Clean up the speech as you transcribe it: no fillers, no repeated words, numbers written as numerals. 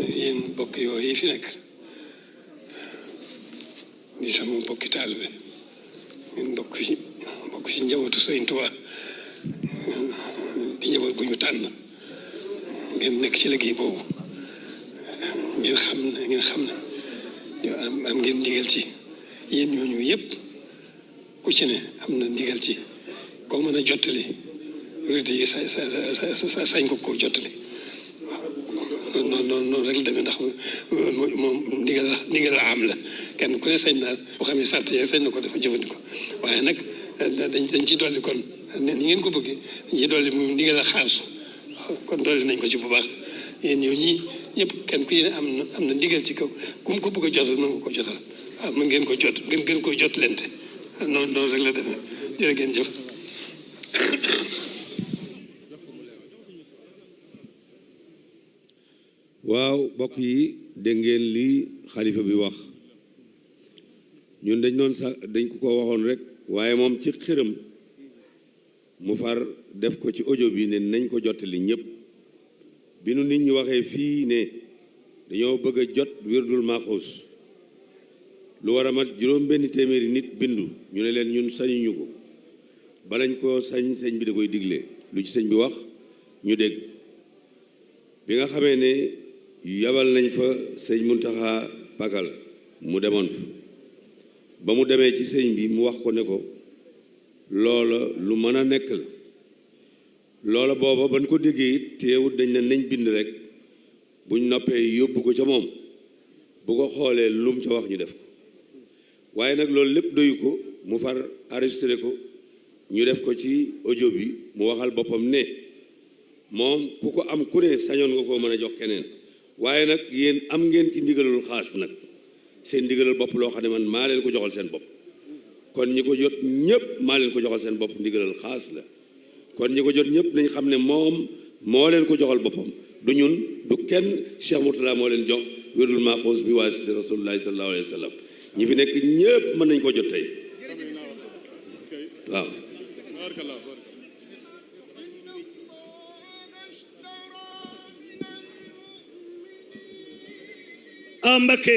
yéen bokk yooyu yi fi nekk di sama bokki taalibe ngeen bokk ci njabootu Sëriñ Tuubaa di njaboot gu ñu tànn ngeen nekk ci liggéey boobu ngeen xam ne am ngeen ndigal ci yéen ñooñu yëpp ku ci ne am na ndigal ci koo mën a jottali wérité yi sañ ko jottali waaw noonu rek la demee ndax moom ndigal la am la kenn ku ne sañ naa boo xam ne sart yeeg sañ na ko dafa jëfandikoo waaye nag dañ ci dolli kon ni ngeen ko bëggee dañ ci dolli moom ndigal la xaasu kon dolli nañ ko ci bu baax yéen ñoo ñii ñëpp kenn ku ci ne am na ndigal ci kaw ku mu ko bëgg a jotal mën nga ko jotal waaw mën ngeen ko jot gën ko jot lente noonu rek la demee jërë ngeen jëf. waaw mbokk yi dégg ngeen li xalifa bi wax ñun dañ ko waxoon rek waaye moom ci xërëm mu far def ko ci audio bi ne nañ ko jottali ñëpp bi nu nit ñi waxee fii ne dañoo bëgg a jot wirdul maxuus lu war a mat juróom benn téeméeri nit bindu ñu ne leen ñun sañuñu ko balañ koo sañ sëñ bi da koy digle lu ci sëñ bi wax ñu dégg bi nga xamee ne yabal nañ fa sëñ Muntaxa Pakal mu demoon fa ba mu demee ci sëñ bi mu wax ko ne ko loola lu mën a nekk la loola booba ban ko déggee it teewut dañ ne nañ bind rek buñ noppee yóbbu ko ca moom bu ko xoolee lum ca wax ñu def ko waaye nag loolu lépp doyu ko mu far enregistré ko ñu def ko ci audio bi mu waxal boppam ne moom ku ko am ku ne sañoon nga koo mën a jox keneen waaye nag yéen am ngeen ci ndigalul xaas nag seen ndigalul bopp loo xam ne man maa leen ko joxal seen bopp kon ñi ko jot ñëpp maa leen ko joxal seen bopp ndigalul xaas la kon ñi ko jot ñëpp nañ xam ne moom moo leen ko joxal boppam du ñun du kenn Cheikh Mourtala moo leen jox wérdul maaxuus bi waa si rasulullahi sallallahu alayhi wa sallam ñi fi nekk ñëpp mën nañ ko jot tey waaw Mbacké